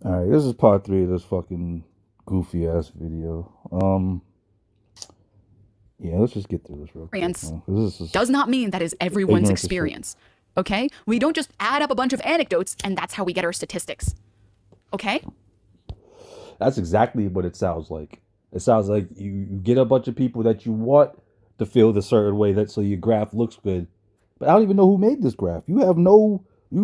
All right, this is part three of this fucking goofy ass video. Yeah, let's just get through this real quick, Experience man. This is does not mean that is everyone's ignorance as shit. experience. Okay? We don't just add up a bunch of anecdotes and that's how we get our statistics. Okay? That's exactly what it sounds like. It sounds like you get a bunch of people that you want to feel the certain way that so your graph looks good. But I don't even know who made this graph. You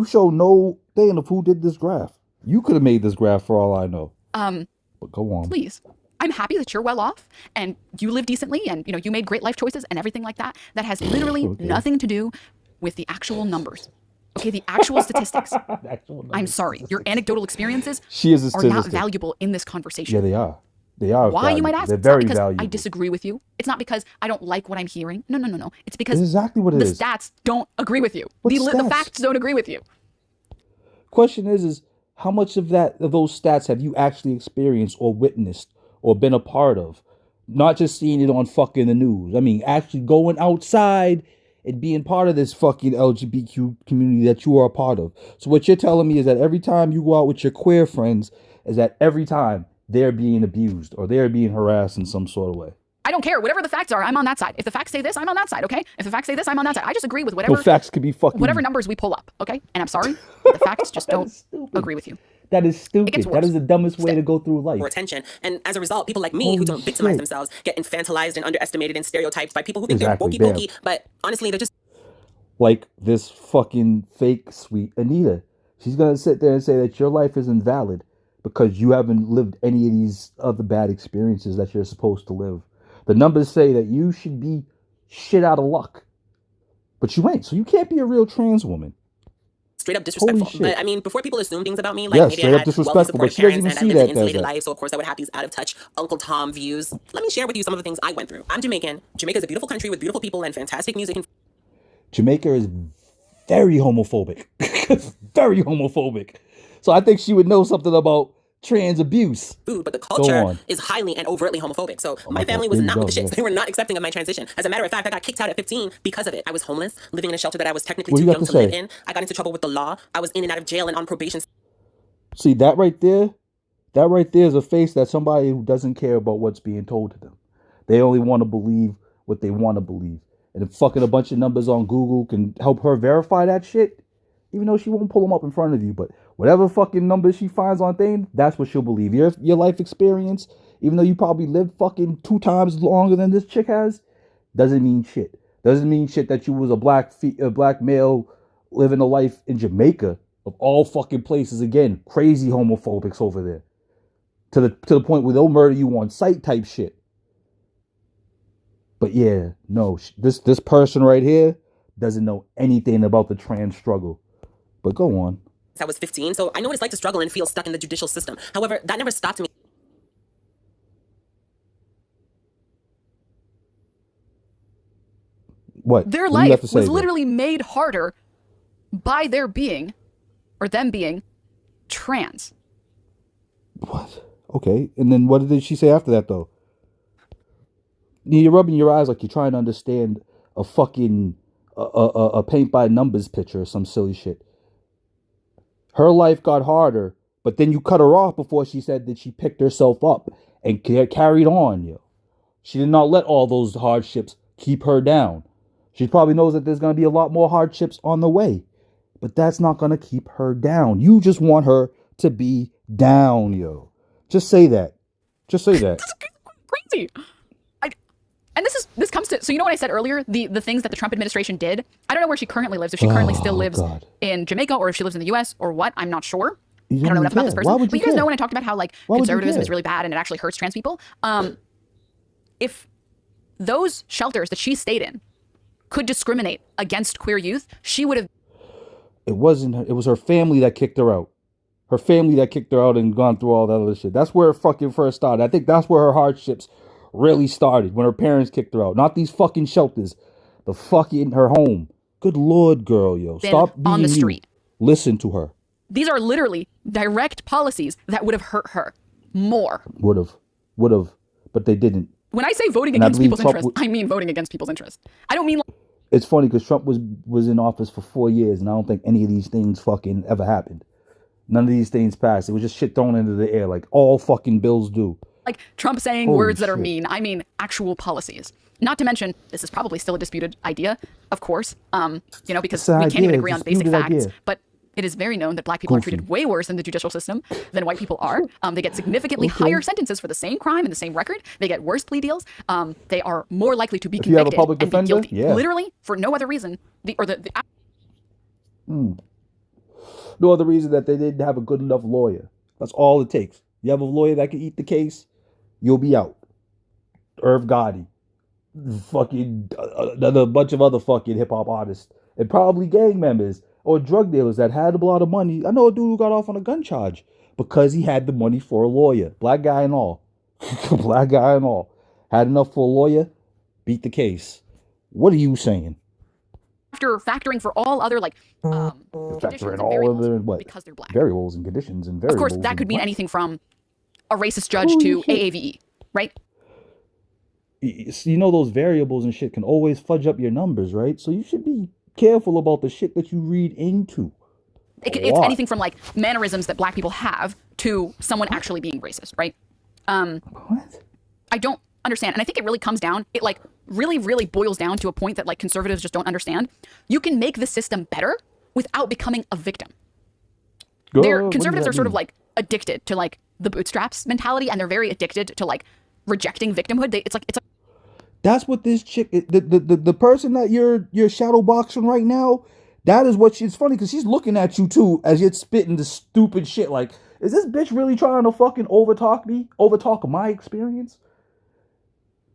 show no thing of who did this graph. You could have made this graph for all I know. But go on. Please. I'm happy that you're well off and you live decently and you made great life choices and everything like that. That has literally Okay. nothing to do with the actual numbers. Okay, the actual statistics. I'm sorry, your anecdotal experiences are not valuable in this conversation. Yeah, they are. They are. Why, valuable. you might ask? They're It's not very because valuable. I disagree with you. It's not because I don't like what I'm hearing. No. It's because That's exactly what it the is. stats don't agree with you. What The stats? facts don't agree with you. Question is how much of those stats have you actually experienced or witnessed or been a part of? Not just seeing it on fucking the news. I mean, actually going outside and being part of this fucking LGBTQ community that you are a part of. So what you're telling me is that every time you go out with your queer friends, is that every time they're being abused or they're being harassed in some sort of way. I don't care. Whatever the facts are, I'm on that side. If the facts say this, I'm on that side, okay? If the facts say this, I'm on that side. I just agree with whatever facts could be fucking whatever numbers we pull up, okay? And I'm sorry, the facts just don't agree with you. That is stupid. It gets worse. That is the dumbest way to go through life. Or attention. And as a result, people like me who don't victimize themselves get infantilized and underestimated and stereotyped by people who think they're pokey, but honestly, they're just like this fucking fake sweet Anita. She's gonna sit there and say that your life is invalid because you haven't lived any of these other bad experiences that you're supposed to live. The numbers say that you should be shit out of luck, but you ain't. So you can't be a real trans woman. straight up disrespectful. But I mean, before people assume things about me, like maybe straight I up had disrespectful, wealthy but supportive she doesn't parents even and I see lived that an as insulated that. life, so of course I would have these out of touch Uncle Tom views. Let me share with you some of the things I went through. I'm Jamaican. Jamaica is a beautiful country with beautiful people and fantastic music. Jamaica is very homophobic. Very homophobic. So I think she would know something about trans abuse. Food, but the culture is highly and overtly homophobic. So my family was not with the shits. They were not accepting of my transition. As a matter of fact, I got kicked out at 15 because of it. I was homeless, living in a shelter that I was technically too young to live in. I got into trouble with the law. I was in and out of jail and on probation. See, that right there is a face that somebody who doesn't care about what's being told to them. They only want to believe what they want to believe. And if fucking a bunch of numbers on Google can help her verify that shit, even though she won't pull them up in front of you, but whatever fucking numbers she finds on thing, that's what she'll believe. Your life experience, even though you probably lived fucking 2 times longer than this chick has, doesn't mean shit. Doesn't mean shit that you was a black male living a life in Jamaica of all fucking places. Again, crazy homophobics over there. To the point where they'll murder you on sight type shit. But yeah, no, this person right here doesn't know anything about the trans struggle. But go on. I was 15, so I know what it's like to struggle and feel stuck in the judicial system. However, that never stopped me. What? Their life was literally made harder by their being, or them being, trans. What? Okay, and then what did she say after that, though? You're rubbing your eyes like you're trying to understand a fucking a paint by numbers picture or some silly shit. Her life got harder, but then you cut her off before she said that she picked herself up and carried on, yo. She did not let all those hardships keep her down. She probably knows that there's going to be a lot more hardships on the way, but that's not going to keep her down. You just want her to be down, yo. Just say that. Just say that. Crazy. And this comes to, so you know what I said earlier, the things that the Trump administration did? I don't know where she currently lives, if she currently still lives in Jamaica or if she lives in the US or what, I'm not sure. I don't know enough about this person. But you guys know when I talked about how like conservatism is really bad and it actually hurts trans people? If those shelters that she stayed in could discriminate against queer youth, she would have. It wasn't her, it was her family that kicked her out. Her family that kicked her out and gone through all that other shit. That's where it fucking first started. I think that's where her hardships really started, when her parents kicked her out. Not these fucking shelters. The fucking her home. Good Lord, girl, yo. Stop being on the street. You. Listen to her. These are literally direct policies that would have hurt her more. Would have. But they didn't. When I say voting against people's interests, I mean voting against people's interests. I don't mean like... It's funny because Trump was in office for 4 years and I don't think any of these things fucking ever happened. None of these things passed. It was just shit thrown into the air like all fucking bills do. Like Trump saying Holy words that are shit. mean. I mean actual policies. Not to mention, this is probably still a disputed idea, of course, because we can't even agree on basic facts. But it is very known that black people are treated way worse in the judicial system than white people are. They get significantly higher sentences for the same crime and the same record. They get worse plea deals. They are more likely to be convicted and be guilty, literally for no other reason. No other reason that they didn't have a good enough lawyer. That's all it takes. You have a lawyer that can eat the case, you'll be out. Irv Gotti, fucking a bunch of other fucking hip hop artists, and probably gang members or drug dealers that had a lot of money. I know a dude who got off on a gun charge because he had the money for a lawyer. Black guy and all. Black guy and all. Had enough for a lawyer, beat the case. What are you saying? After factoring for all other factoring all other what? Because they're black. Variables and conditions and variables. Of course, that could mean anything from a racist judge to AAVE, right? You know those variables and shit can always fudge up your numbers, right? So you should be careful about the shit that you read into. It's anything from like mannerisms that black people have to someone actually being racist, right? What? I don't understand. And I think it really comes down, it like really, really boils down to a point that like conservatives just don't understand. You can make the system better without becoming a victim. Conservatives are sort of like addicted to like the bootstraps mentality, and they're very addicted to like rejecting victimhood. It's like that's what this chick, the person that you're shadow boxing right now, that is what she's funny because she's looking at you too as you're spitting the stupid shit. Like, is this bitch really trying to fucking overtalk my experience?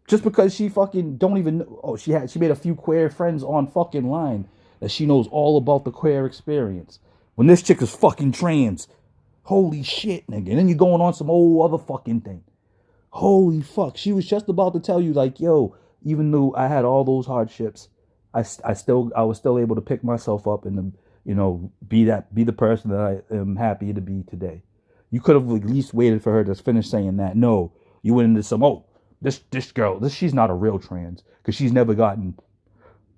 Just because she fucking don't even know. Oh, she made a few queer friends on fucking line that she knows all about the queer experience. When this chick is fucking trans. Holy shit, nigga. And then you're going on some old other fucking thing. Holy fuck. She was just about to tell you like, yo, even though I had all those hardships, I was still able to pick myself up and, be the person that I am happy to be today. You could have at least waited for her to finish saying that. No, you went into some, this girl, she's not a real trans because she's never gotten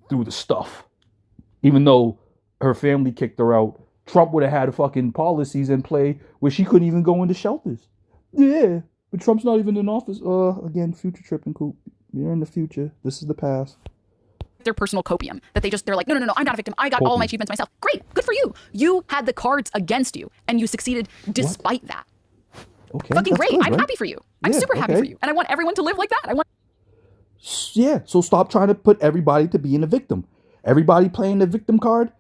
through the stuff. Even though her family kicked her out, Trump would have had fucking policies in play where she couldn't even go into shelters. Yeah, but Trump's not even in office. Again, future tripping, Coop. You're in the future. This is the past. Their personal copium that they're like, no, I'm not a victim. I got all my achievements myself. Great, good for you. You had the cards against you and you succeeded despite that. Okay, fucking great. Good, I'm happy for you. I'm super happy for you. And I want everyone to live like that. So stop trying to put everybody to being a victim. Everybody playing the victim card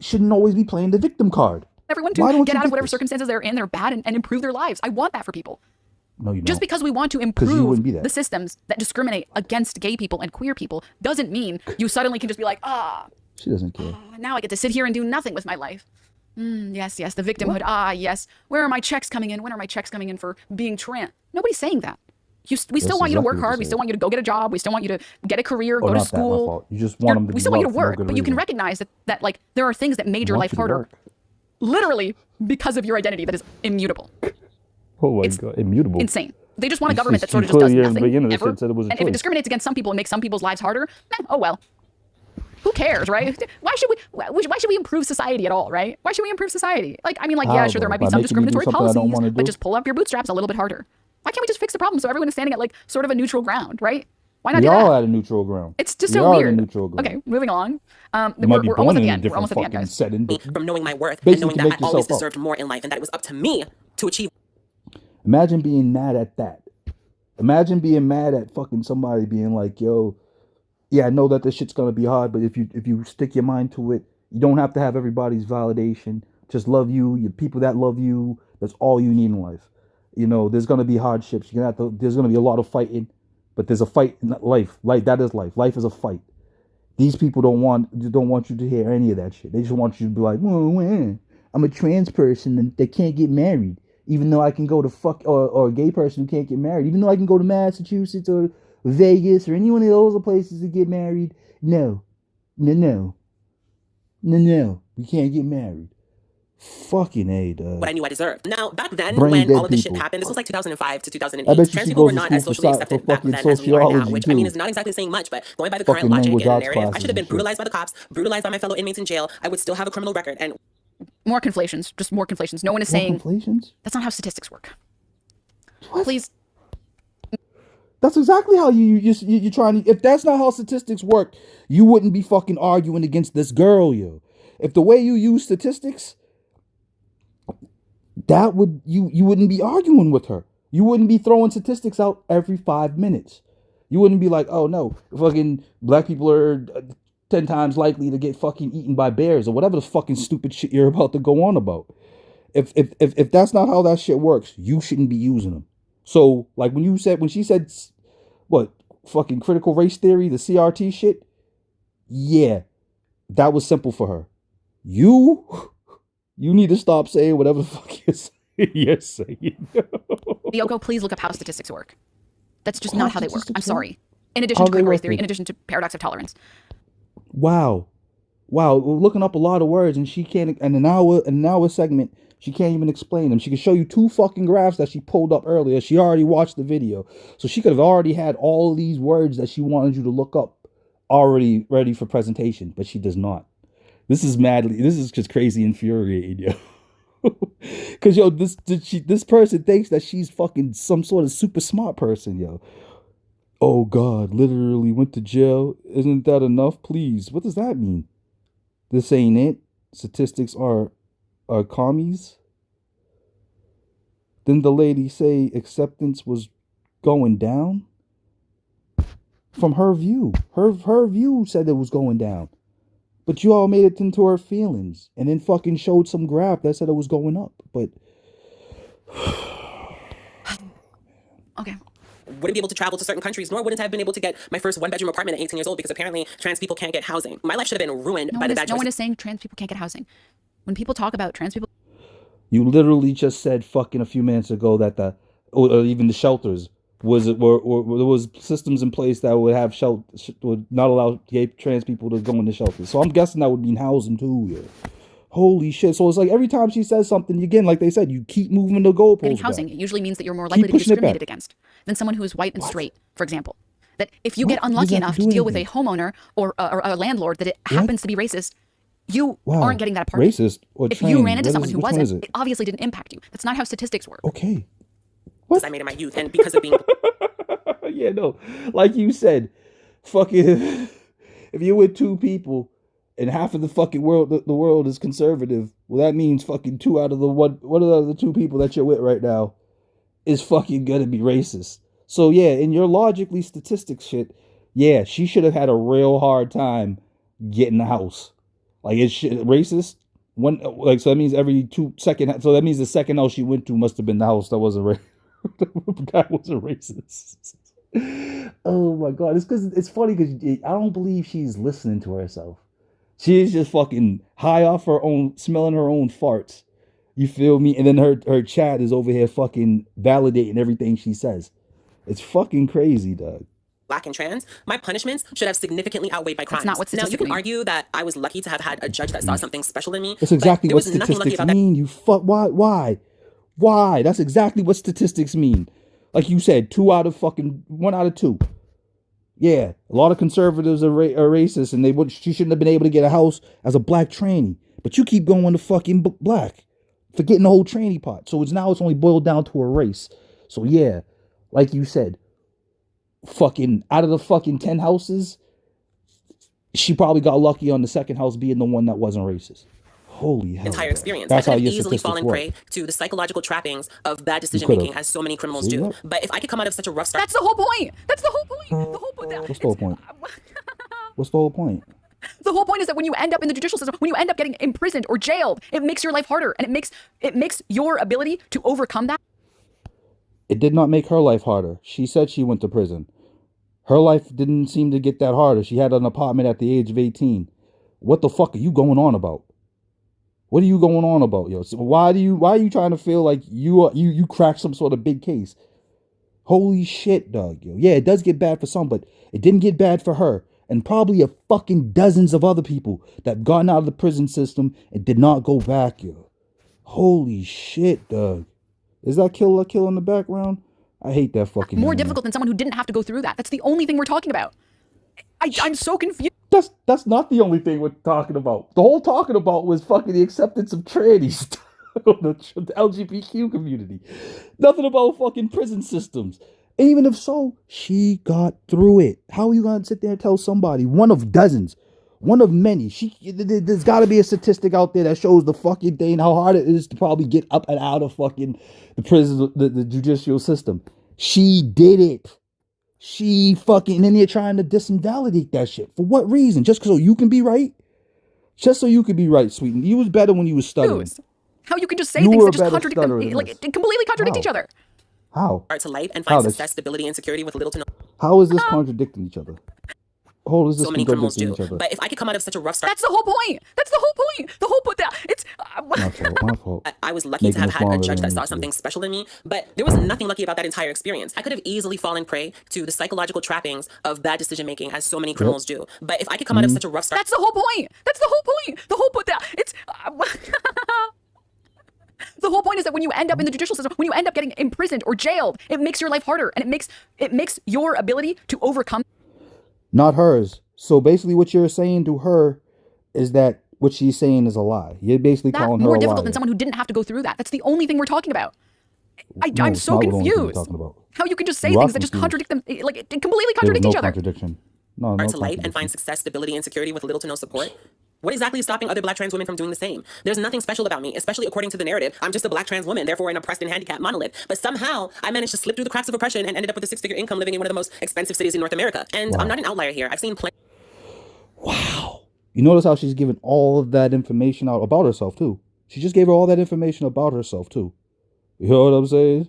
shouldn't always be playing the victim card. Everyone to get out of whatever circumstances they're in, they're bad, and improve their lives. I want that for people. No, you don't. Just because we want to improve the systems that discriminate against gay people and queer people doesn't mean you suddenly can just be like, she doesn't care. Now I get to sit here and do nothing with my life. Yes, the victimhood. Yes. Where are my checks coming in? When are my checks coming in for being trans? Nobody's saying that. We still want you to work hard. We still want you to go get a job. We still want you to get a career, go to school. You just want them to. We still want you to work, but you can recognize that like there are things that made your life harder, literally because of your identity that is immutable. Oh my God, immutable. Insane. They just want a government that sort of just does nothing ever. And if it discriminates against some people and makes some people's lives harder, oh well. Who cares, right? Why should we improve society at all, right? Why should we improve society? Sure, there might be some discriminatory policies, but just pull up your bootstraps a little bit harder. Why can't we just fix the problem so everyone is standing at like sort of a neutral ground, right? Why not do that? We all at a neutral ground. It's just so weird. Okay, moving along. We're almost at the end. We're almost at the end, guys. From knowing my worth and knowing that I always deserved more in life and that it was up to me to achieve. Imagine being mad at that. Imagine being mad at fucking somebody being like, yo, yeah, I know that this shit's gonna be hard, but if you stick your mind to it, you don't have to have everybody's validation. Just love you, your people that love you. That's all you need in life. There's gonna be hardships. There's gonna be a lot of fighting, but there's a fight in life. Like that is life. Life is a fight. These people don't want you to hear any of that shit. They just want you to be like, I'm a trans person that can't get married, even though I can go to or a gay person who can't get married, even though I can go to Massachusetts or Vegas or any one of those places to get married. No. We can't get married. Fucking A, dog. What I knew I deserved. Now, back then, when all of this shit happened, this was like 2005 to 2008. Trans people were not as socially accepted back then as we are now, which I mean is not exactly saying much, but going by the current logic and narrative, I should have been brutalized by the cops, brutalized by my fellow inmates in jail. I would still have a criminal record, and More conflations. Just more conflations. No one is saying conflations. That's not how statistics work. What? Please. That's exactly how you're trying to. If that's not how statistics work, you wouldn't be fucking arguing against this girl, yo. If the way you use statistics, that would you wouldn't be arguing with her. You wouldn't be throwing statistics out every 5 minutes. You wouldn't be like, oh no, fucking black people are 10 times likely to get fucking eaten by bears or whatever the fucking stupid shit you're about to go on about. If that's not how that shit works, you shouldn't be using them. So, like when she said, what, fucking critical race theory, the CRT shit, yeah, that was simple for her. You need to stop saying whatever the fuck you're saying. Yoko, please look up how statistics work. That's just not how they work. I'm sorry. In addition to critical race theory, in addition to paradox of tolerance. Wow, we're looking up a lot of words, and she can't. And an hour segment, she can't even explain them. She can show you 2 fucking graphs that she pulled up earlier. She already watched the video, so she could have already had all these words that she wanted you to look up already ready for presentation, but she does not. This is just crazy infuriating, yo. Cause yo, this person thinks that she's fucking some sort of super smart person, yo. Oh God, literally went to jail. Isn't that enough? Please. What does that mean? This ain't it. Statistics are commies. Didn't the lady say acceptance was going down? From her view. Her view said it was going down. But you all made it into her feelings and then fucking showed some graph that said it was going up. But okay. Wouldn't be able to travel to certain countries, nor wouldn't have been able to get my first 1-bedroom apartment at 18 years old because apparently trans people can't get housing. My life should have been ruined by the bad choices. No one is saying trans people can't get housing. When people talk about trans people, you literally just said fucking a few minutes ago that or even the shelters or there was systems in place that would have would not allow gay trans people to go into shelters. So I'm guessing that would mean housing too. Yeah. Holy shit! So it's like every time she says something, again, like they said, you keep moving the goalposts. Getting housing usually means that you're more likely to be discriminated against than someone who is white and straight, for example. That if you get unlucky enough to deal with a homeowner or a landlord that it happens to be racist, you aren't getting that apartment. Racist or if you ran into someone who wasn't, it obviously didn't impact you. That's not how statistics work. Okay. What? I made in my youth, and because of being yeah, no, like you said, fucking if you're with 2 people and half of the fucking world, the world is conservative, well, that means fucking 2 out of the one of the 2 people that you're with right now is fucking gonna be racist. So yeah, in your logically statistics shit, yeah, she should have had a real hard time getting the house. Like it's racist. So that means every 2 second. So that means the second house she went to must have been the house that wasn't racist. That wasn't racist. Oh my God, it's because it's funny because I don't believe she's listening to herself. She is just fucking high off her own, smelling her own farts. You feel me? And then her chat is over here fucking validating everything she says. It's fucking crazy, dog. Black and trans, my punishments should have significantly outweighed my crimes. That's not what now, you statistics can argue that I was lucky to have had a judge that saw something special in me. That's exactly what statistics mean. You fuck. Why? That's exactly what statistics mean. Like you said, 1 out of 2. Yeah, a lot of conservatives are racist, and she shouldn't have been able to get a house as a black tranny. But you keep going to fucking black, forgetting the whole tranny part. So it's only boiled down to a race. So yeah, like you said, fucking out of the fucking 10 houses, she probably got lucky on the second house being the one that wasn't racist. Holy hell. Entire experience. That's I how could your have easily fallen statistics prey to the psychological trappings of bad decision making, as so many criminals do. But if I could come out of such a rough start. That's the whole point. That's the whole point. The whole point. What's the whole point? What's the whole point? The whole point is that when you end up in the judicial system, when you end up getting imprisoned or jailed, it makes your life harder, and it makes your ability to overcome that. It did not make her life harder. She said she went to prison. Her life didn't seem to get that harder. She had an apartment at the age of 18. What the fuck are you going on about? What are you going on about, yo? So why are you trying to feel like you cracked some sort of big case? Holy shit, dog, yo. Yeah, it does get bad for some, but it didn't get bad for her. And probably a fucking dozens of other people that gotten out of the prison system and did not go back, yo. Holy shit, dog. Is that Kill in the background? I hate that fucking more difficult than someone who didn't have to go through that. That's the only thing we're talking about. I'm so confused. That's not the only thing we're talking about. The whole talking about was fucking the acceptance of trannies. The LGBTQ community. Nothing about fucking prison systems. Even if so, she got through it. How are you gonna sit there and tell somebody, one of dozens, one of many? There's got to be a statistic out there that shows the fucking thing, how hard it is to probably get up and out of fucking the prison, the judicial system. She did it. She fucking, and then you're trying to disinvalidate that shit. For what reason? Just so you can be right? Just so you could be right, sweetie. You was better when you was stuttering. How you can just say things that just contradict them, like it completely contradict each other. How? To life and find success, stability, and security with little to no. How is this contradicting each other? How is this so many criminals do. each other? But if I could come out of such a rough start, that's the whole point. That's the whole point. The whole point. It's my fault. I was lucky to have had a judge that saw something special in me, but there was nothing lucky about that entire experience. I could have easily fallen prey to the psychological trappings of bad decision making, as so many criminals do. But if I could come out of such a rough start, that's the whole point. That's the whole point. The whole point. It's. The whole point is that when you end up in the judicial system, when you end up getting imprisoned or jailed, it makes your life harder, and it makes your ability to overcome. Not hers. So basically, what you're saying to her is that what she's saying is a lie. You're basically calling her a liar. More difficult than someone who didn't have to go through that. That's the only thing we're talking about. I'm so confused. How you can just say things that just contradict them, like it completely contradict each other. Contradiction. No to life and find success, stability, and security with little to no support. What exactly is stopping other black trans women from doing the same? There's nothing special about me, especially according to the narrative. I'm just a black trans woman, therefore an oppressed and handicapped monolith. But somehow, I managed to slip through the cracks of oppression and ended up with a 6-figure income living in one of the most expensive cities in North America. And I'm not an outlier here. I've seen plenty. Wow. You notice how she's given all of that information out about herself, too. She just gave her all that information about herself, too. You know what I'm saying?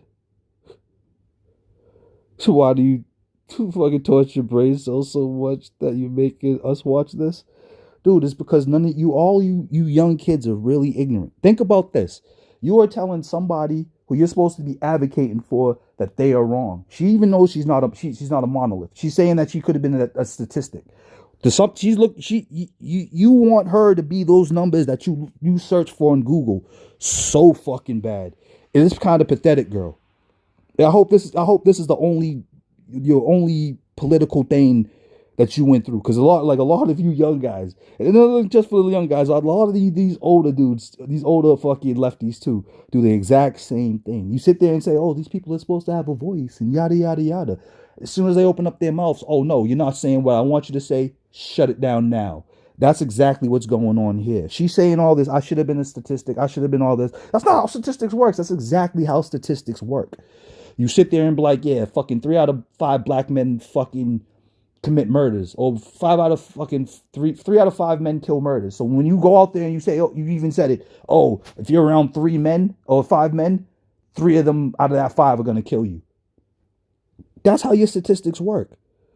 So why do you fucking torture your brain so much that you're making us watch this? Dude, it's because none of you, all you young kids are really ignorant. Think about this. You are telling somebody who you're supposed to be advocating for that they are wrong. She even knows she's not a monolith. She's saying that she could have been a statistic. You want her to be those numbers that you search for in Google so fucking bad. It is kind of pathetic, girl. I hope this is your only political thing that you went through, because a lot of you young guys, and not just for the young guys, a lot of these older dudes, these older fucking lefties too, do the exact same thing. You sit there and say, oh, these people are supposed to have a voice and yada yada yada. As soon as they open up their mouths, oh no, you're not saying what I want you to say. Shut it down now. That's exactly what's going on here. She's saying all this. I should have been a statistic. I should have been all this. That's not how statistics works. That's exactly how statistics work. You sit there and be like, yeah, fucking 3 out of 5 black men fucking commit murders, or 3 out of 5 men kill murders. So when you go out there and you say, oh, you even said it, oh, if you're around 3 men or 5 men, 3 of them out of that 5 are going to kill you. That's how your statistics work.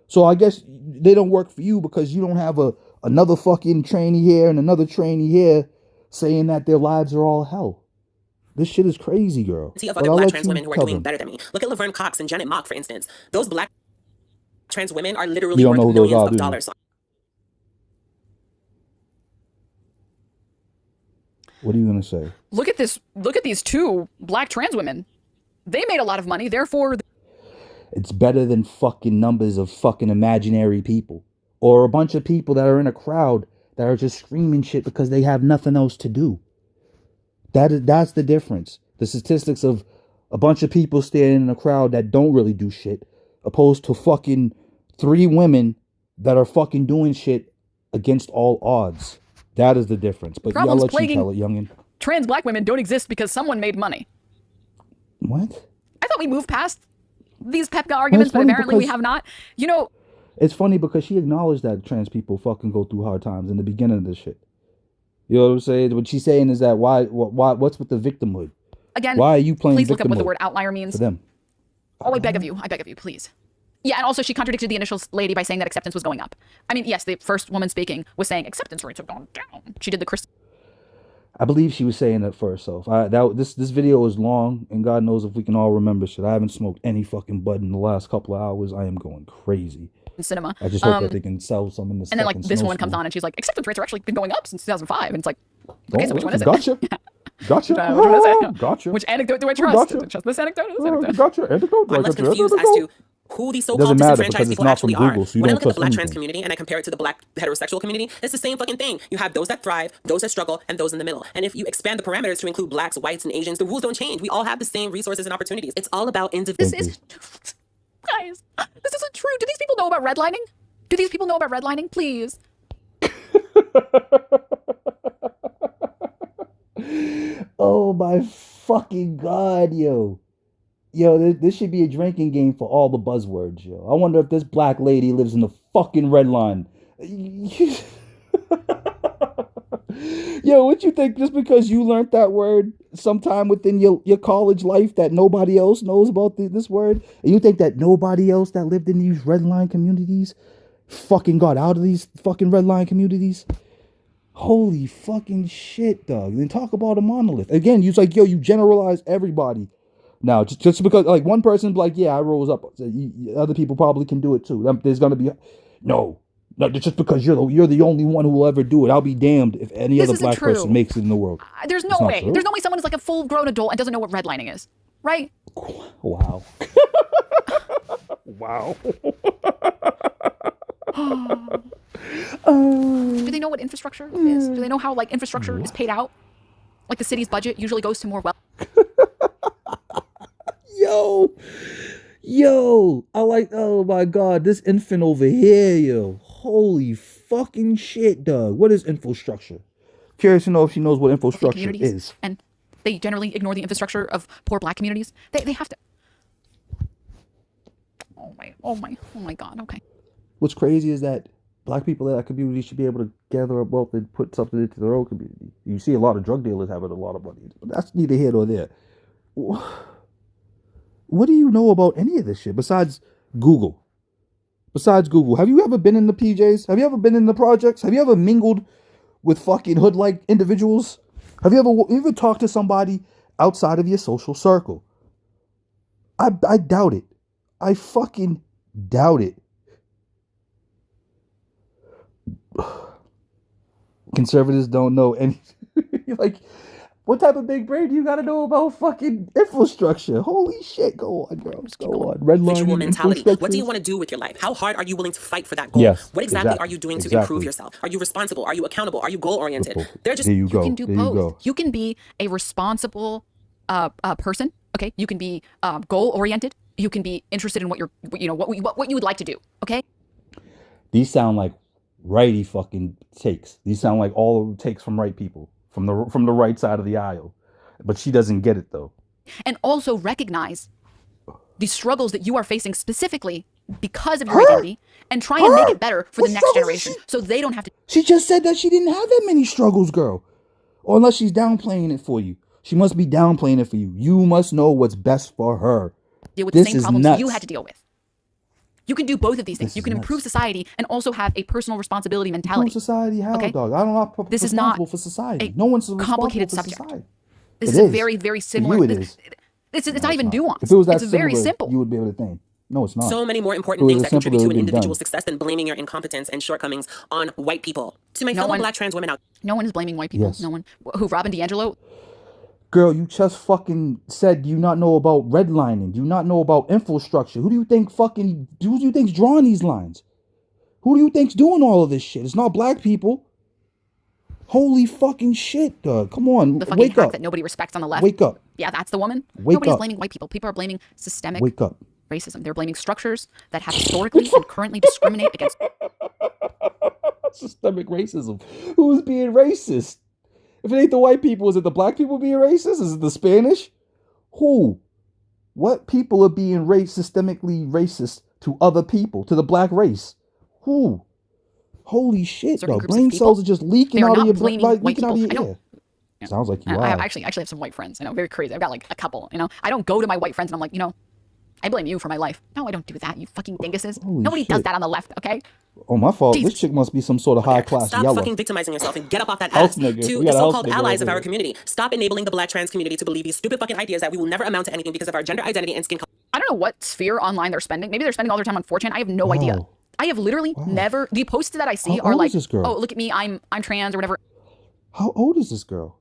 So I guess they don't work for you because you don't have another fucking trainee here and another trainee here saying that their lives are all hell. This shit is crazy, girl. See of other black trans women who are doing better than me. Look at Laverne Cox and Janet Mock, for instance. Those black trans women are literally worth millions of dollars. What are you gonna say? Look at this. Look at these 2 black trans women. They made a lot of money, therefore. It's better than fucking numbers of fucking imaginary people, or a bunch of people that are in a crowd that are just screaming shit because they have nothing else to do. That's the difference. The statistics of a bunch of people standing in a crowd that don't really do shit, opposed to fucking 3 women that are fucking doing shit against all odds. That is the difference. But I'll let you tell it, youngin. Trans black women don't exist because someone made money. What? I thought we moved past these Pepka arguments, but apparently we have not. You know, it's funny because she acknowledged that trans people fucking go through hard times in the beginning of this shit. You know what I'm saying? What she's saying is that what's with the victimhood? Again, why are you playing please look up what the word outlier means. For them. Oh, I beg of you, please. Yeah, and also she contradicted the initial lady by saying that acceptance was going up. I mean, yes, the first woman speaking was saying acceptance rates have gone down. She did the I believe she was saying that for herself. This video is long, and God knows if we can all remember shit. I haven't smoked any fucking bud in the last couple of hours. I am going crazy. Cinema. I just hope that they can sell some in this. And then like this woman comes on and she's like, acceptance rates are actually been going up since 2005, and it's like, okay, so which one is it? Gotcha. Gotcha. Gotcha. Which anecdote do I trust? Gotcha. Trust this anecdote or this anecdote? Gotcha. Anecdote. I'm less confused as to who these It so-called doesn't matter disenfranchised because it's people not from actually are. Google, so you When I don't look at the trust black trans anything. community and I compare it to the black heterosexual community, it's the same fucking thing. You have those that thrive, those that struggle, and those in the middle. And if you expand the parameters to include blacks, whites, and Asians, the rules don't change. We all have the same resources and opportunities. It's all about individual. This is, guys, this isn't true. Do these people know about redlining? Do these people know about redlining? Please. Oh my fucking god, yo. Yo, this should be a drinking game for all the buzzwords, yo. I wonder if this black lady lives in the fucking red line. Yo, what you think just because you learned that word sometime within your college life that nobody else knows about this word? And you think that nobody else that lived in these red line communities fucking got out of these fucking red line communities? Holy fucking shit, dog. Then talk about a monolith. Again, you like, yo, you generalize everybody. Now, just because, like, one person's like, yeah, I rose up. Other people probably can do it, too. There's going to be... No, just because you're the only one who will ever do it. I'll be damned if any other black person makes it in the world. There's no way. There's no way someone is like a full-grown adult and doesn't know what redlining is. Right? Wow. Wow. Do they know what infrastructure is? Do they know how, like, infrastructure is paid out? Like, the city's budget usually goes to more wealth. Yo, I like, oh my god, this infant over here, yo. Holy fucking shit, dog. What is infrastructure? Curious to know if she knows what infrastructure is. And they generally ignore the infrastructure of poor black communities. They have to. Oh my god, okay. What's crazy is that black people in that community should be able to gather up wealth and put something into their own community. You see a lot of drug dealers having a lot of money, but that's neither here nor there. What do you know about any of this shit besides Google? Have you ever been in the PJs? Have you ever been in the projects? Have you ever mingled with fucking hood-like individuals? Have you ever talked to somebody outside of your social circle? I doubt it. I fucking doubt it. Conservatives don't know any. Like, what type of big brain do you got to know about fucking infrastructure? Holy shit, go on, girl. Go on. Visual mentality. What do you want to do with your life? How hard are you willing to fight for that goal? Yes, what exactly are you doing to improve yourself? Are you responsible? Are you accountable? Are you goal-oriented? There you go. You can do both. You can be a responsible person. Okay, you can be goal-oriented. You can be interested in what you would like to do. Okay. These sound like righty fucking takes. These sound like all takes from right people. From the right side of the aisle. But she doesn't get it, though. And also recognize the struggles that you are facing specifically because of your identity and try and make it better for the next generation so they don't have to. She just said that she didn't have that many struggles, girl. Or unless she's downplaying it for you. She must be downplaying it for you. You must know what's best for her. Deal with the same problems you had to deal with. You can do both of these things. You can improve society and also have a personal responsibility mentality. Improve society? How, dog? I'm not this is not for society. No one's complicated subject. Society. This is a very, very similar. For you it is. It's not even nuanced. If it was that it's very simple. You would be able to think. No, it's not. So many more important things that contribute to an individual's success than blaming your incompetence and shortcomings on white people. To my fellow black trans women out. No one is blaming white people. Yes. No one. Who, Robin DiAngelo? Girl, you just fucking said do you not know about redlining? Do you not know about infrastructure? Who do you think's drawing these lines? Who do you think's doing all of this shit? It's not black people. Holy fucking shit, dog. Come on, the fucking hack that nobody respects on the left. Wake up. Yeah, that's the woman. Nobody's blaming white people. People are blaming systemic racism. They're blaming structures that have historically and currently discriminate against systemic racism. Who's being racist? If it ain't the white people, is it the black people being racist? Is it the Spanish? Who? What people are being systemically racist to other people, to the black race? Who? Holy shit, though. Brain cells are just leaking out of your ear. Sounds like you are. I actually have some white friends. Very crazy. I've got like a couple. I don't go to my white friends and I'm like, I blame you for my life. No, I don't do that, you fucking dinguses. Nobody does that on the left, okay? Oh, my fault. Jesus. This chick must be some sort of high-class Stop yellow. fucking victimizing yourself and get up off that ass. To the so-called allies of our community. Stop enabling the black trans community to believe these stupid fucking ideas that we will never amount to anything because of our gender identity and skin color. I don't know what sphere online they're spending. Maybe they're spending all their time on 4chan. I have no idea. I have literally never... The posts that I see are like, oh, look at me, I'm trans or whatever. How old is this girl?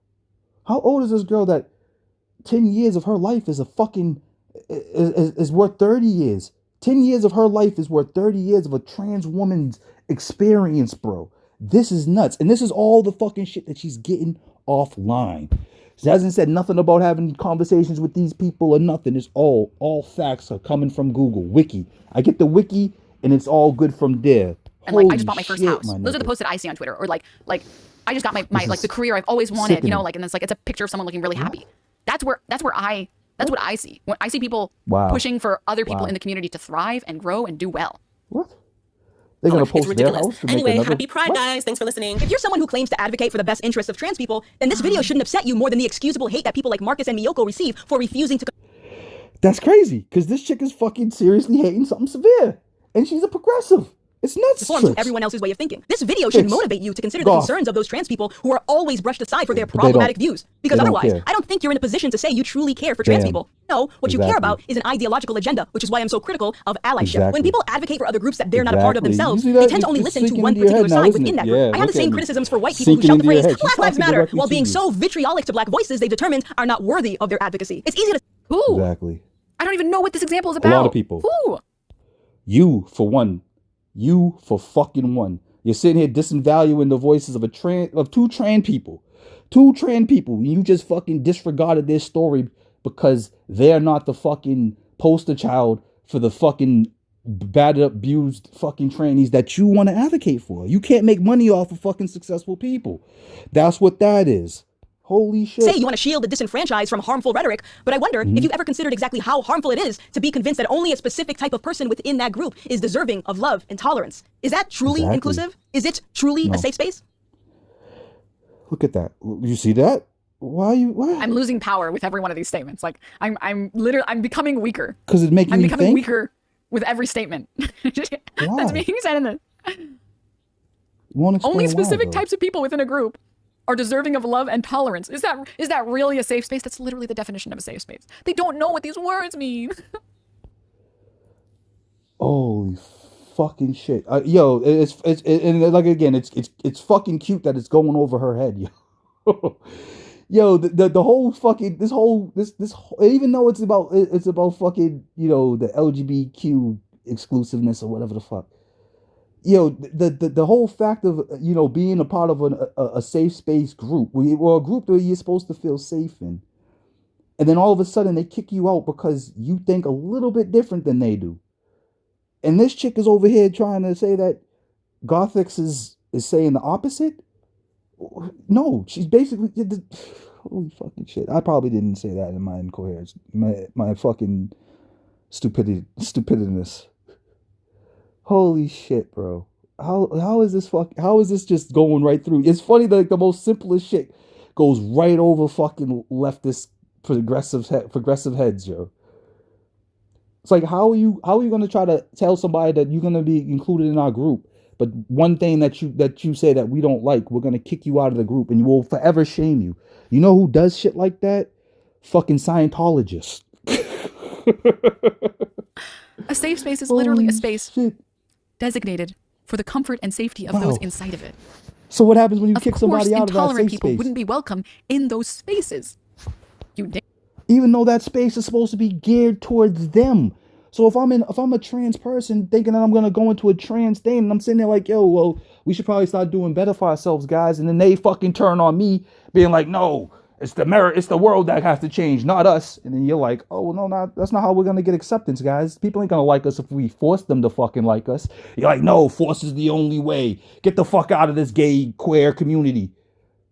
How old is this girl that 10 years of her life is a fucking... is worth 30 years? 10 years of her life is worth 30 years of a trans woman's experience, bro. This is nuts. And this is all the fucking shit that she's getting offline. She hasn't said nothing about having conversations with these people or nothing. It's all facts are coming from Google. Wiki. I get the wiki and it's all good from there. And like, I just bought my first house. Those are the posts that I see on Twitter. Or like I just got my like the career I've always wanted, sickening. You know, like, and it's like, it's a picture of someone looking really happy. That's what I see. When I see people pushing for other people in the community to thrive and grow and do well. What? They're going to post their house to make anyway, another... happy Pride, guys. Thanks for listening. If you're someone who claims to advocate for the best interests of trans people, then this video shouldn't upset you more than the excusable hate that people like Marcus and Miyoko receive for refusing to... That's crazy, because this chick is fucking seriously hating something severe. And she's a progressive. It's nuts. Conform to everyone else's way of thinking. This video should motivate you to consider the concerns of those trans people who are always brushed aside for their problematic views. Because otherwise, I don't think you're in a position to say you truly care for trans people. No, what you care about is an ideological agenda, which is why I'm so critical of allyship. When people advocate for other groups that they're not a part of themselves, they tend to only listen to one particular side within that group. I have the same criticisms for white people who shout the phrase, Black Lives Matter, while being so vitriolic to black voices they've determined are not worthy of their advocacy. It's easy to... Who? Exactly. I don't even know what this example is about. A lot of people. Who? You, for one. You for fucking one. You're sitting here disvaluing the voices of two trans people. Two trans people. And you just fucking disregarded their story because they're not the fucking poster child for the fucking battered, abused fucking trannies that you want to advocate for. You can't make money off of fucking successful people. That's what that is. Holy shit. Say you want to shield the disenfranchised from harmful rhetoric, but I wonder if you've ever considered exactly how harmful it is to be convinced that only a specific type of person within that group is deserving of love and tolerance. Is that truly inclusive? Is it truly a safe space? Look at that. You see that? Why? I'm losing power with every one of these statements. Like I'm becoming weaker. Because it's making I'm me becoming think? Weaker with every statement. That's being said in this. Only specific types of people within a group are deserving of love and tolerance. Is that really a safe space? That's literally the definition of a safe space. They don't know what these words mean. Holy fucking shit. Yo, it's like, again, it's fucking cute that it's going over her head, yo. Yo, the whole fucking this whole even though it's about fucking, you know, the LGBTQ exclusiveness or whatever the fuck. Yo, the whole fact of, you know, being a part of a safe space group, or a group that you're supposed to feel safe in, and then all of a sudden they kick you out because you think a little bit different than they do. And this chick is over here trying to say that Gothix is saying the opposite. No, she's basically... Holy fucking shit. I probably didn't say that in my incoherence. My fucking stupidness. Holy shit, bro. How is this just going right through? It's funny that, like, the most simplest shit goes right over fucking leftist progressive heads, yo. It's like, how are you going to try to tell somebody that you're going to be included in our group, but one thing that you say that we don't like, we're going to kick you out of the group and we'll forever shame you. You know who does shit like that? Fucking Scientologists. A safe space is literally a space designated for the comfort and safety of those inside of it. So what happens when you kick somebody out of that safe space? Intolerant people wouldn't be welcome in those spaces. Even though that space is supposed to be geared towards them. So if I'm a trans person thinking that I'm gonna go into a trans thing, and I'm sitting there like, yo, well, we should probably start doing better for ourselves, guys, and then they fucking turn on me, being like, no, it's the world that has to change, not us. And then you're like, oh, well, no, that's not how we're gonna get acceptance, guys. People ain't gonna like us if we force them to fucking like us. You're like, no, force is the only way. Get the fuck out of this gay queer community.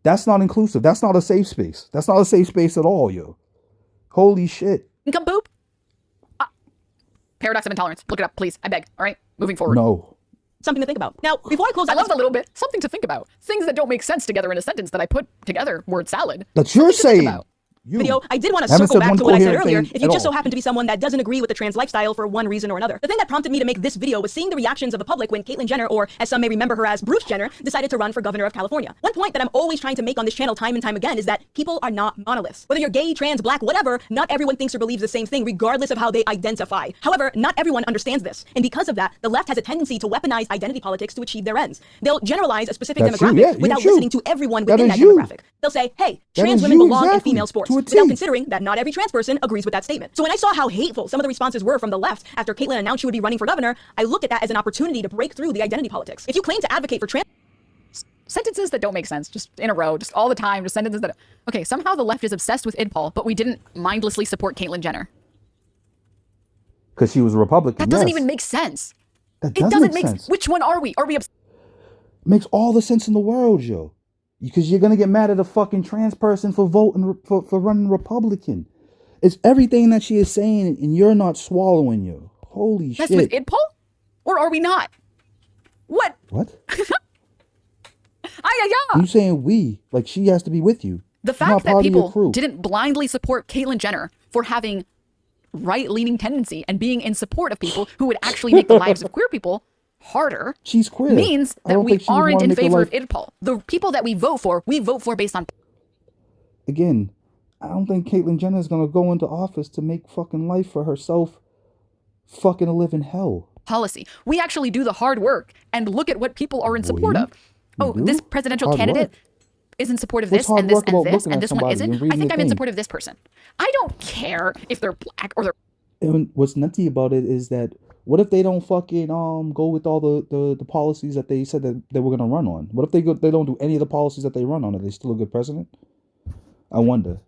That's not inclusive. That's not a safe space. That's not a safe space at all, yo. Holy shit. Income boop. Paradox of intolerance. Look it up, please. I beg. All right. Moving forward. No. Something to think about. Now, before I close out, I love the little bit. Something to think about. Things that don't make sense together in a sentence that I put together. Word salad. That you're saying. Video, I did want to circle back to what I said earlier. If you just so happen to be someone that doesn't agree with the trans lifestyle for one reason or another. The thing that prompted me to make this video was seeing the reactions of the public when Caitlyn Jenner, or as some may remember her as Bruce Jenner, decided to run for governor of California. One point that I'm always trying to make on this channel time and time again is that people are not monoliths. Whether you're gay, trans, black, whatever, not everyone thinks or believes the same thing regardless of how they identify. However, not everyone understands this. And because of that, the left has a tendency to weaponize identity politics to achieve their ends. They'll generalize a specific demographic without listening to everyone within that demographic. They'll say, hey, trans women belong in female sports. thoughts without considering that not every trans person agrees with that statement. So when I saw how hateful some of the responses were from the left after Caitlyn announced she would be running for governor, I looked at that as an opportunity to break through the identity politics. If you claim to advocate for trans sentences that don't make sense, just in a row, just all the time, just sentences that... Okay, somehow the left is obsessed with idpol, but we didn't mindlessly support Caitlyn Jenner. Because she was a Republican. That doesn't even make sense. That doesn't make sense. Which one are we? Are we makes all the sense in the world, yo. Because you're gonna get mad at a fucking trans person for voting for running Republican. It's everything that she is saying, and you're not swallowing, yo. Holy shit. That's with idpol? Or are we not? What? What? You saying we? Like she has to be with you. The fact that people didn't blindly support Caitlyn Jenner for having right-leaning tendency and being in support of people who would actually make the lives of queer people harder. She's queer. Means that we aren't in favor of idpol. The people that we vote for based on... Again, I don't think Caitlyn Jenner is going to go into office to make fucking life for herself fucking a living hell. Policy. We actually do the hard work and look at what people are in support of. Oh, this presidential candidate is in support of this and this and this, and this one isn't. I think I'm in support of this person. I don't care if they're black or they're... And what's nutty about it is that what if they don't fucking go with all the policies that they said that they were gonna run on? What if they don't do any of the policies that they run on? Are they still a good president? I wonder.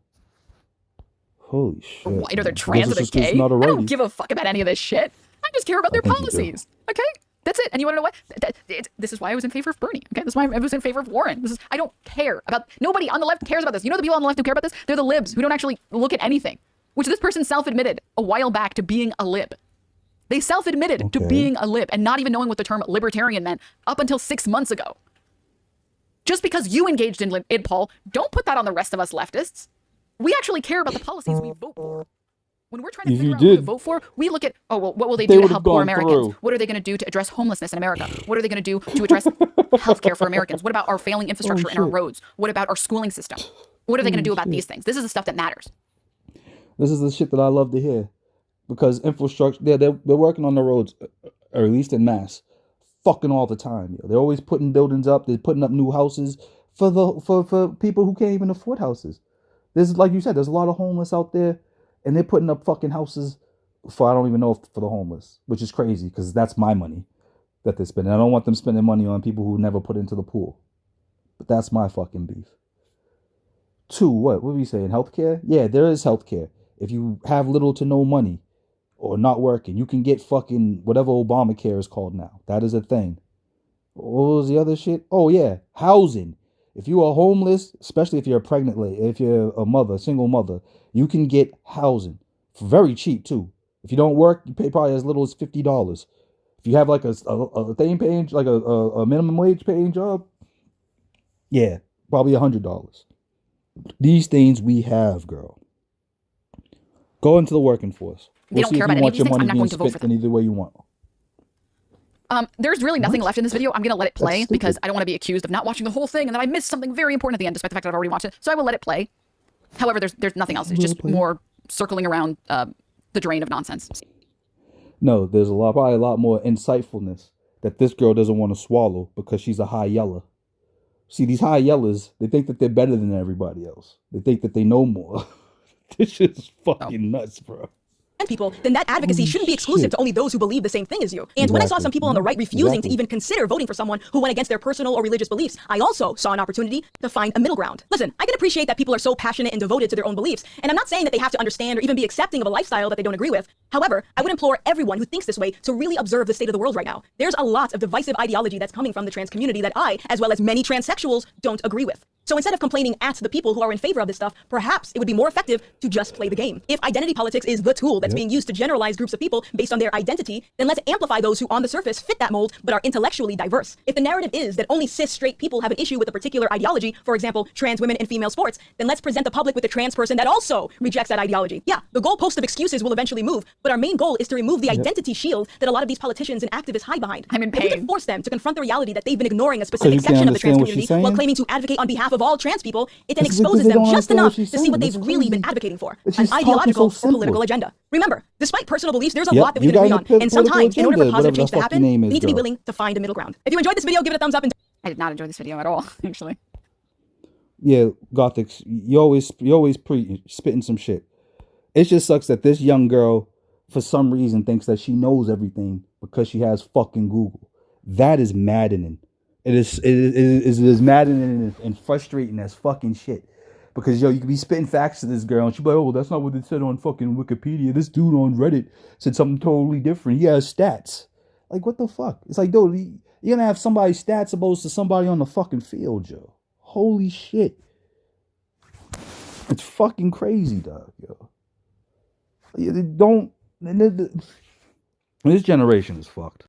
Holy shit. They're white or they're trans or they're gay. I don't give a fuck about any of this shit. I just care about their policies. Okay? That's it. And you want to know what? This is why I was in favor of Bernie. Okay, this is why I was in favor of Warren. I don't care about... Nobody on the left cares about this. You know the people on the left who care about this? They're the libs who don't actually look at anything. Which this person self-admitted a while back to being a lib. They self-admitted to being a lib and not even knowing what the term libertarian meant up until 6 months ago. Just because you engaged in idpol, don't put that on the rest of us leftists. We actually care about the policies we vote for. When we're trying to figure out who to vote for, we look at, oh, well, what will they do to help poor Americans? What are they going to do to address homelessness in America? What are they going to do to address healthcare for Americans? What about our failing infrastructure and our roads? What about our schooling system? What are they going to do about these things? This is the stuff that matters. This is the shit that I love to hear. Because infrastructure, they're working on the roads, or at least in Mass, fucking all the time. They're always putting buildings up. They're putting up new houses for people who can't even afford houses. There's, like you said, there's a lot of homeless out there. And they're putting up fucking houses for, I don't even know, for the homeless, which is crazy because that's my money that they're spending. I don't want them spending money on people who never put into the pool. But that's my fucking beef. 2, what were we saying? Healthcare? Yeah, there is healthcare. If you have little to no money or not working, you can get fucking whatever Obamacare is called now. That is a thing. What was the other shit? Oh, yeah, housing. If you are homeless, especially if you're a pregnant lady, if you're a mother, single mother, you can get housing for very cheap too. If you don't work, you pay probably as little as $50. If you have like a thing paying, like a minimum wage paying job, yeah, probably $100. These things we have, girl. Go into the working force. They don't care about any of these things. I'm not going to vote for them. Either way you want. There's really nothing left in this video. I'm going to let it play because I don't want to be accused of not watching the whole thing and that I missed something very important at the end, despite the fact that I've already watched it. So I will let it play. However, there's nothing else. It's just more circling around the drain of nonsense. No, there's probably a lot more insightfulness that this girl doesn't want to swallow because she's a high yeller. See, these high yellers, they think that they're better than everybody else. They think that they know more. This shit's fucking nuts, bro. People, then that advocacy shouldn't be exclusive to only those who believe the same thing as you. And when I saw some people on the right refusing to even consider voting for someone who went against their personal or religious beliefs, I also saw an opportunity to find a middle ground. Listen, I can appreciate that people are so passionate and devoted to their own beliefs, and I'm not saying that they have to understand or even be accepting of a lifestyle that they don't agree with. However, I would implore everyone who thinks this way to really observe the state of the world right now. There's a lot of divisive ideology that's coming from the trans community that I, as well as many transsexuals, don't agree with. So instead of complaining at the people who are in favor of this stuff, perhaps it would be more effective to just play the game. If identity politics is the tool that's being used to generalize groups of people based on their identity, then let's amplify those who on the surface fit that mold but are intellectually diverse. If the narrative is that only cis straight people have an issue with a particular ideology, for example, trans women in female sports, then let's present the public with a trans person that also rejects that ideology. Yeah, the goalpost of excuses will eventually move, but our main goal is to remove the identity shield that a lot of these politicians and activists hide behind. I'm in pain. If we can force them to confront the reality that they've been ignoring a specific section of the trans community while claiming to advocate on behalf of all trans people, it then exposes them just enough to see what they've really been advocating for, an ideological or political agenda. Remember, despite personal beliefs, there's a lot that we can agree on, and sometimes, in order for positive change to happen, we need to be willing to find a middle ground. If you enjoyed this video, give it a thumbs up. And I did not enjoy this video at all, actually. Yeah, Gothix, you always spitting some shit. It just sucks that this young girl, for some reason, thinks that she knows everything because she has fucking Google. That is maddening. It is maddening and frustrating as fucking shit. Because you could be spitting facts to this girl and she'd be like, oh, that's not what it said on fucking Wikipedia. This dude on Reddit said something totally different. He has stats. Like, what the fuck? It's like, dude, you're gonna have somebody's stats opposed to somebody on the fucking field, Joe. Holy shit. It's fucking crazy, dog, yo. Don't. This generation is fucked.